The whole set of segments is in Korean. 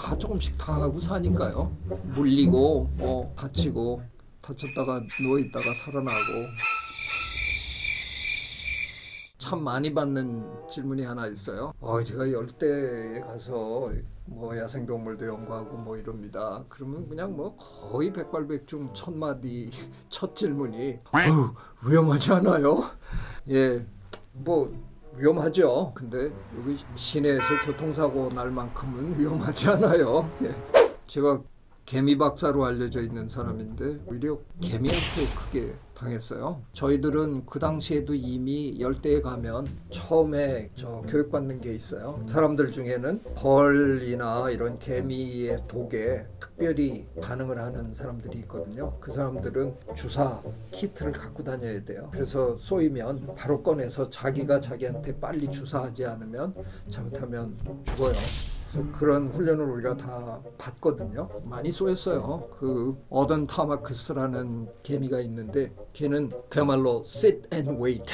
다 조금씩 당하고 사니까요. 물리고 뭐 다치고 다쳤다가 누워있다가 살아나고. 참 많이 받는 질문이 하나 있어요. 제가 열대에 가서 뭐 야생동물도 연구하고 뭐 이럽니다. 그러면 그냥 뭐 거의 백발백중 첫 마디 첫 질문이 위험하지 않아요? 예, 뭐 위험하죠. 근데 여기 시내에서 교통사고 날 만큼은 위험하지 않아요. 예. 제가 개미 박사로 알려져 있는 사람인데 오히려 개미한테 크게 당했어요. 저희들은 그 당시에도 이미 열대에 가면 처음에 교육받는 게 있어요. 사람들 중에는 벌이나 이런 개미의 독에 특별히 반응을 하는 사람들이 있거든요. 그 사람들은 주사 키트를 갖고 다녀야 돼요. 그래서 쏘이면 바로 꺼내서 자기가 자기한테 빨리 주사하지 않으면 잘못하면 죽어요. 그런 훈련을 우리가 다 받거든요. 많이 쏘였어요. 그 어던 타마크스라는 개미가 있는데 걔는 그야말로 sit and wait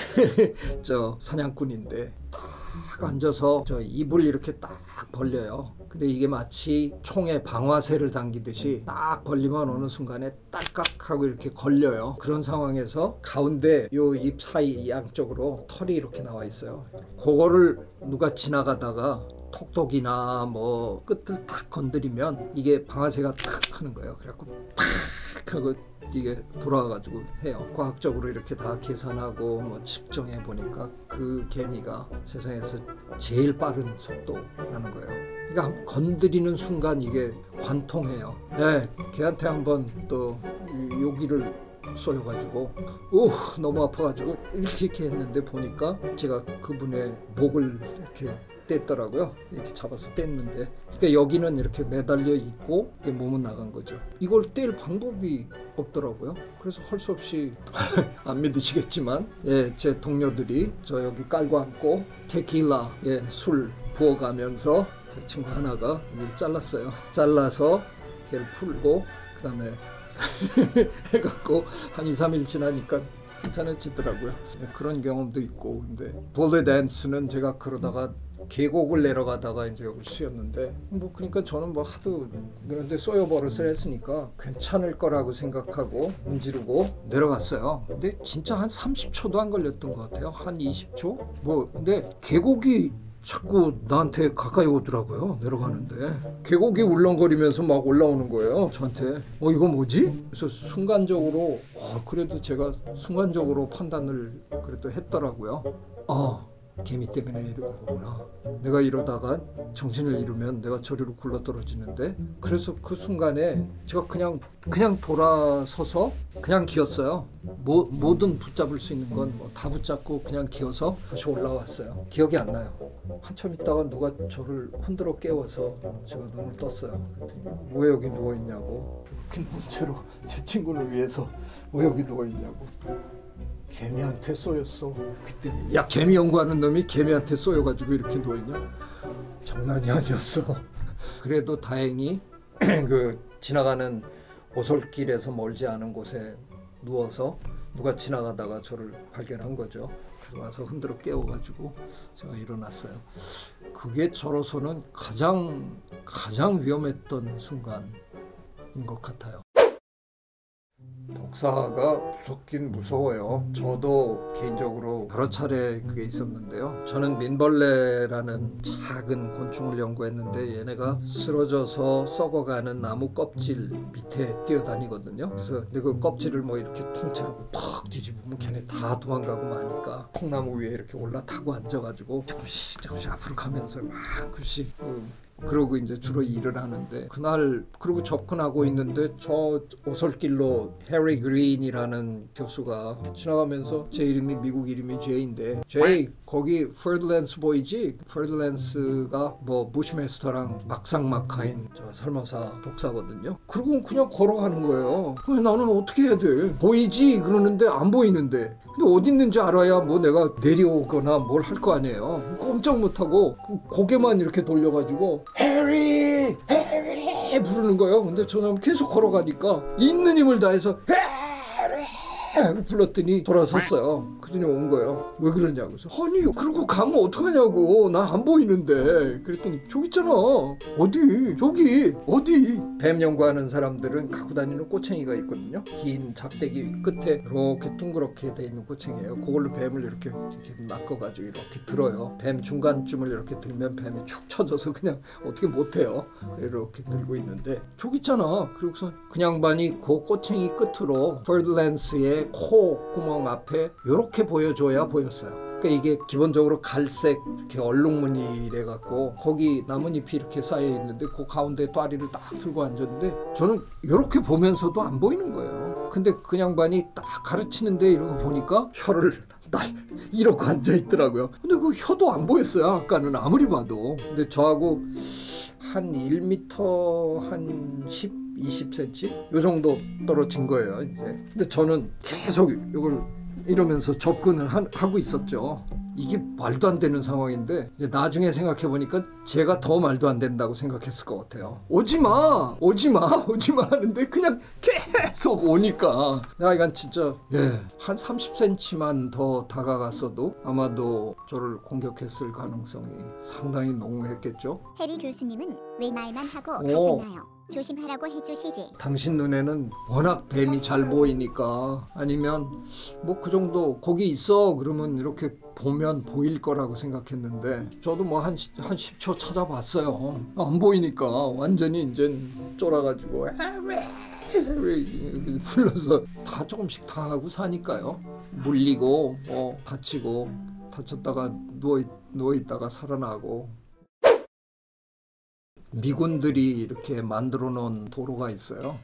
저 사냥꾼인데 딱 앉아서 저 입을 이렇게 딱 벌려요. 근데 이게 마치 총에 방아쇠를 당기듯이 딱 벌리면 어느 순간에 딸깍 하고 이렇게 걸려요. 그런 상황에서 가운데 요 입 사이 양쪽으로 털이 이렇게 나와 있어요. 그거를 누가 지나가다가 톡톡이나 뭐 끝을 탁 건드리면 이게 방아쇠가 탁 하는 거예요. 그래갖고 팍 하고 이게 돌아가가지고 해요. 과학적으로 이렇게 다 계산하고 뭐 측정해 보니까 그 개미가 세상에서 제일 빠른 속도라는 거예요. 그러니까 건드리는 순간 이게 관통해요. 네, 걔한테 한번 또 여기를 쏘여가지고 너무 아파가지고 이렇게 했는데 보니까 제가 그분의 목을 이렇게 뗐더라고요. 이렇게 잡아서 뗐는데 그러니까 여기는 이렇게 매달려 있고 몸은 나간 거죠. 이걸 뗄 방법이 없더라고요. 그래서 할 수 없이 안 믿으시겠지만 제 동료들이 저 여기 깔고 앉고 테킬라 술 부어가면서 제 친구 하나가 이걸 잘랐어요. 잘라서 걔를 풀고 그 다음에 해갖고 한 2, 3일 지나니까 괜찮아지더라고요. 그런 경험도 있고. 근데 볼레 댄스는 제가 그러다가 계곡을 내려가다가 이제 여기 쑤였는데 뭐 그러니까 저는 뭐 하도 그런데 쏘여 버릇을 했으니까 괜찮을 거라고 생각하고 문지르고 내려갔어요. 근데 진짜 한 30초도 안 걸렸던 것 같아요. 한 20초? 뭐 근데 계곡이 자꾸 나한테 가까이 오더라고요. 내려가는데 계곡이 울렁거리면서 막 올라오는 거예요. 저한테 이거 뭐지? 그래서 순간적으로 그래도 제가 순간적으로 판단을 그래도 했더라고요. 개미 때문에 이러는 거구나. 내가 이러다가 정신을 잃으면 내가 저리로 굴러떨어지는데. 그래서 그 순간에 제가 그냥 돌아서서 그냥 기었어요. 뭐든 붙잡을 수 있는 건 뭐 다 붙잡고 그냥 기어서 다시 올라왔어요. 기억이 안 나요. 한참 있다가 누가 저를 흔들어 깨워서 제가 눈을 떴어요. 그랬더니 왜 여기 누워있냐고. 이렇게 놓은 채로 제 친구를 위해서 왜 여기 누워있냐고. 개미한테 쏘였어. 그랬더니 야, 개미 연구하는 놈이 개미한테 쏘여가지고 이렇게 누워있냐? 장난이 아니었어. 그래도 다행히 그 지나가는 오솔길에서 멀지 않은 곳에 누워서 누가 지나가다가 저를 발견한 거죠. 그래서 와서 흔들어 깨워가지고 제가 일어났어요. 그게 저로서는 가장 위험했던 순간인 것 같아요. 독사가 무섭긴 무서워요. 저도 개인적으로 여러 차례 그게 있었는데요. 저는 민벌레라는 작은 곤충을 연구했는데 얘네가 쓰러져서 썩어가는 나무 껍질 밑에 뛰어다니거든요. 그래서 그 껍질을 뭐 이렇게 통째로 팍 뒤집으면 걔네 다 도망가고 마니까 콩나무 위에 이렇게 올라타고 앉아가지고 조금씩 앞으로 가면서 막 조금씩 그러고 이제 주로 일을 하는데 그날 그러고 접근하고 있는데 저 오솔길로 해리 그린이라는 교수가 지나가면서 제 이름이 미국 이름이 제이인데 제이 거기 퍼들랜스 보이지? 퍼들랜스가 뭐 부시메스터랑 막상막하인 저 설마사 독사거든요. 그리고 그냥 걸어가는 거예요. 그래서 나는 어떻게 해야 돼? 보이지? 그러는데 안 보이는데 근데 어디 있는지 알아야 뭐 내가 내려오거나 뭘 할 거 아니에요. 꼼짝 못하고 고개만 이렇게 돌려가지고 해리 부르는 거예요. 근데 저는 계속 걸어가니까 있는 힘을 다해서 해리 하고 불렀더니 돌아섰어요. 그랬더니 온 거예요. 왜 그러냐고. 그래서 아니 그러고 가면 어떡하냐고. 나 안 보이는데. 그랬더니 저기 있잖아. 어디? 저기 어디? 뱀 연구하는 사람들은 갖고 다니는 꼬챙이가 있거든요. 긴 작대기 끝에 이렇게 둥그렇게 돼 있는 꼬챙이에요. 그걸로 뱀을 이렇게 낚아가지고 이렇게 들어요. 뱀 중간쯤을 이렇게 들면 뱀이 축 처져서 그냥 어떻게 못해요. 이렇게 들고 있는데 저기 있잖아. 그러고서 그 양반이 그 꼬챙이 끝으로 퍼드랜스의 코 구멍 앞에 이렇게 보여줘야 보였어요. 그러니까 이게 기본적으로 갈색 이렇게 얼룩무늬래 갖고 거기 나뭇잎이 이렇게 쌓여 있는데 그 가운데 또아리를 딱 들고 앉았는데 저는 이렇게 보면서도 안 보이는 거예요. 근데 그 양반이 딱 가르치는데 이러고 보니까 혀를 날 이러고 앉아 있더라고요. 근데 그 혀도 안 보였어요. 아까는 아무리 봐도. 근데 저하고 한 1m 한 10, 20cm 요 정도 떨어진 거예요. 이제. 근데 저는 계속 이걸 이러면서 접근을 하고 있었죠. 이게 말도 안 되는 상황인데 이제 나중에 생각해 보니까 제가 더 말도 안 된다고 생각했을 것 같아요. 오지마 하는데 그냥 계속 오니까 내가 이건 진짜 한 30cm만 더 다가갔어도 아마도 저를 공격했을 가능성이 상당히 농후했겠죠. 해리 교수님은 왜 말만 하고 가셨나요? 조심하라고 해주시지. 당신 눈에는 워낙 뱀이 잘 보이니까 아니면 뭐 그 정도 거기 있어 그러면 이렇게 보면 보일 거라고 생각했는데 저도 뭐 한 10초 찾아봤어요. 안 보이니까 완전히 이제 쫄아가지고 불러서 다 조금씩 당하고 사니까요. 물리고 뭐 다치고 다쳤다가 누워있다가 살아나고. 미군들이 이렇게 만들어 놓은 도로가 있어요.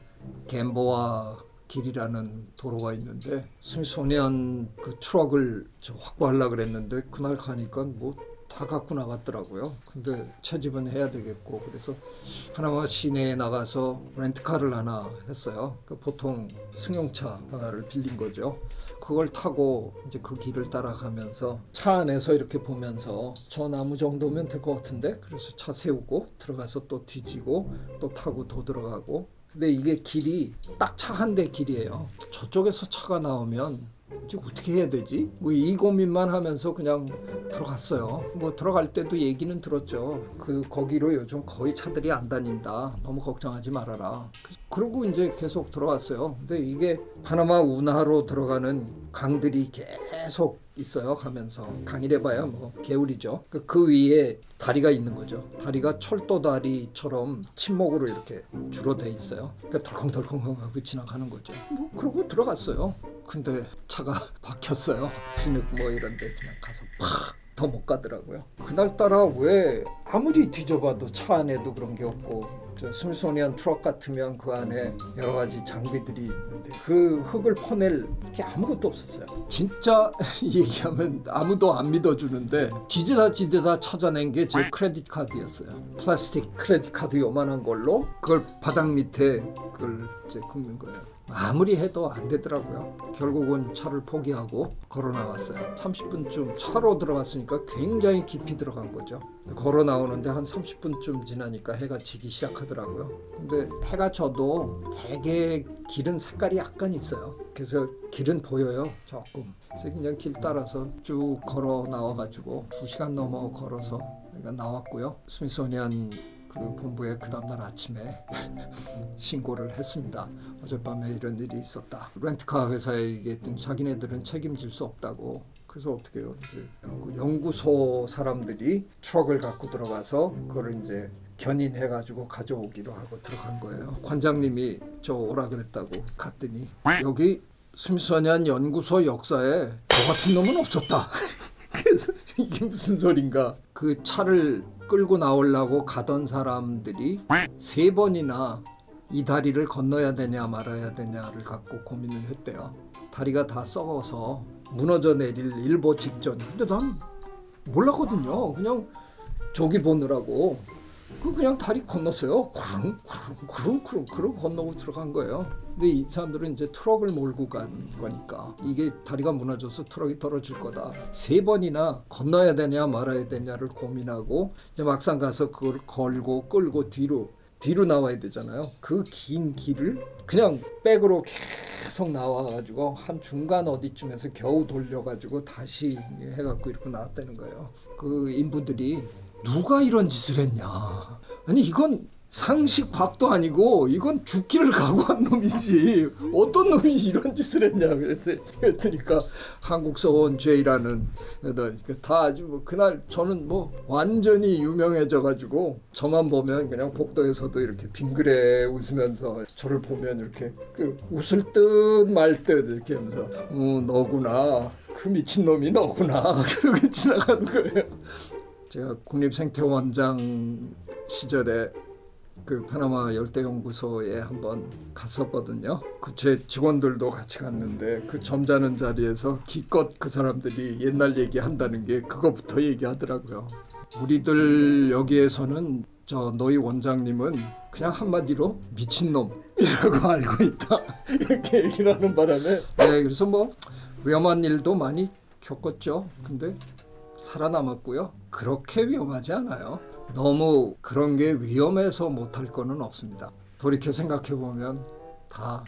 갬보아 길이라는 도로가 있는데 스미소니언 그 트럭을 확보하려고 그랬는데 그날 가니까 뭐 다 갖고 나갔더라고요. 근데 채집은 해야 되겠고 그래서 하나마 시내에 나가서 렌트카를 하나 했어요. 그러니까 보통 승용차를 빌린 거죠. 그걸 타고 이제 그 길을 따라가면서 차 안에서 이렇게 보면서 저 나무 정도면 될 것 같은데 그래서 차 세우고 들어가서 또 뒤지고 또 타고 더 들어가고. 근데 이게 길이 딱 차 한 대 길이에요. 저쪽에서 차가 나오면 이제 어떻게 해야 되지? 뭐 이 고민만 하면서 그냥 들어갔어요. 뭐 들어갈 때도 얘기는 들었죠. 거기로 요즘 거의 차들이 안 다닌다. 너무 걱정하지 말아라. 그러고 이제 계속 들어갔어요. 근데 이게 파나마 운하로 들어가는 강들이 계속 있어요. 가면서 강이래봐야 뭐 개울이죠. 그 위에 다리가 있는 거죠. 다리가 철도 다리처럼 침목으로 이렇게 주로 돼 있어요. 그러니까 덜컹덜컹하고 지나가는 거죠. 뭐 그러고 들어갔어요. 근데 차가 박혔어요. 진흙 뭐 이런데 그냥 가서 팍 더 못 가더라고요. 그날따라 왜 아무리 뒤져봐도 차 안에도 그런 게 없고 저 스미소니언 트럭 같으면 그 안에 여러 가지 장비들이 있는데 그 흙을 퍼낼 게 아무것도 없었어요. 진짜 얘기하면 아무도 안 믿어주는데 뒤지다 찾아낸 게 제 크레딧 카드였어요. 플라스틱 크레딧 카드 요만한 걸로 그걸 바닥 밑에 그걸 이제 긁는 거예요. 아무리 해도 안 되더라고요. 결국은 차를 포기하고 걸어 나왔어요. 30분쯤 차로 들어갔으니까 굉장히 깊이 들어간 거죠. 걸어 나오는데 한 30분쯤 지나니까 해가 지기 시작하더라고요. 근데 해가 져도 되게 길은 색깔이 약간 있어요. 그래서 길은 보여요. 조금. 그래서 그냥 길 따라서 쭉 걸어 나와가지고 2시간 넘어 걸어서 나왔고요. 스미소니언 그 본부에 그 다음날 아침에 신고를 했습니다. 어젯밤에 이런 일이 있었다. 렌트카 회사에 얘기했더니 자기네들은 책임질 수 없다고. 그래서 어떻게 해요? 이제 그 연구소 사람들이 트럭을 갖고 들어가서 그걸 이제 견인해가지고 가져오기로 하고 들어간 거예요. 관장님이 저 오라 그랬다고 갔더니 여기 스미소니언 연구소 역사에 저 같은 놈은 없었다. 그래서 이게 무슨 소린가? 그 차를 끌고 나오려고 가던 사람들이 3번이나 이 다리를 건너야 되냐 말아야 되냐를 갖고 고민을 했대요. 다리가 다 썩어서 무너져 내릴 일보 직전. 근데 난 몰랐거든요. 그냥 저기 보느라고 그냥 다리 건넜어요. 쿠릉 건너고 들어간 거예요. 근데 이 사람들은 이제 트럭을 몰고 간 거니까 이게 다리가 무너져서 트럭이 떨어질 거다. 3번이나 건너야 되냐 말아야 되냐를 고민하고 이제 막상 가서 그걸 걸고 끌고 뒤로 나와야 되잖아요. 그 긴 길을 그냥 백으로 계속 나와가지고 한 중간 어디쯤에서 겨우 돌려가지고 다시 해갖고 이렇게 나왔다는 거예요. 그 인부들이 누가 이런 짓을 했냐. 아니 이건 상식 밖도 아니고 이건 죽기를 각오한 놈이지 어떤 놈이 이런 짓을 했냐. 그랬더니까 한국서원제이라는 다 아주 뭐 그날 저는 뭐 완전히 유명해져가지고 저만 보면 그냥 복도에서도 이렇게 빙그레 웃으면서 저를 보면 이렇게 그 웃을 듯 말 듯 이렇게 하면서 너구나 그 미친놈이 너구나 그러고 지나가는 거예요. 제가 국립생태원장 시절에 그 파나마 열대연구소에 한번 갔었거든요. 그 제 직원들도 같이 갔는데 그 점잖은 자리에서 기껏 그 사람들이 옛날 얘기한다는 게 그거부터 얘기하더라고요. 우리들 여기에서는 너희 원장님은 그냥 한마디로 미친놈이라고 알고 있다 이렇게 얘기를 하는 바람에 그래서 뭐 위험한 일도 많이 겪었죠. 근데 살아남았고요. 그렇게 위험하지 않아요. 너무 그런 게 위험해서 못할 거는 없습니다. 돌이켜 생각해보면 다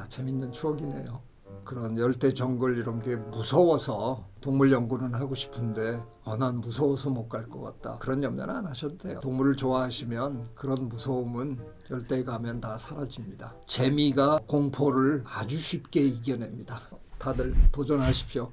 재밌는 추억이네요. 그런 열대 정글 이런 게 무서워서 동물 연구는 하고 싶은데 난 무서워서 못 갈 것 같다. 그런 염려는 안 하셔도 돼요. 동물을 좋아하시면 그런 무서움은 열대에 가면 다 사라집니다. 재미가 공포를 아주 쉽게 이겨냅니다. 다들 도전하십시오.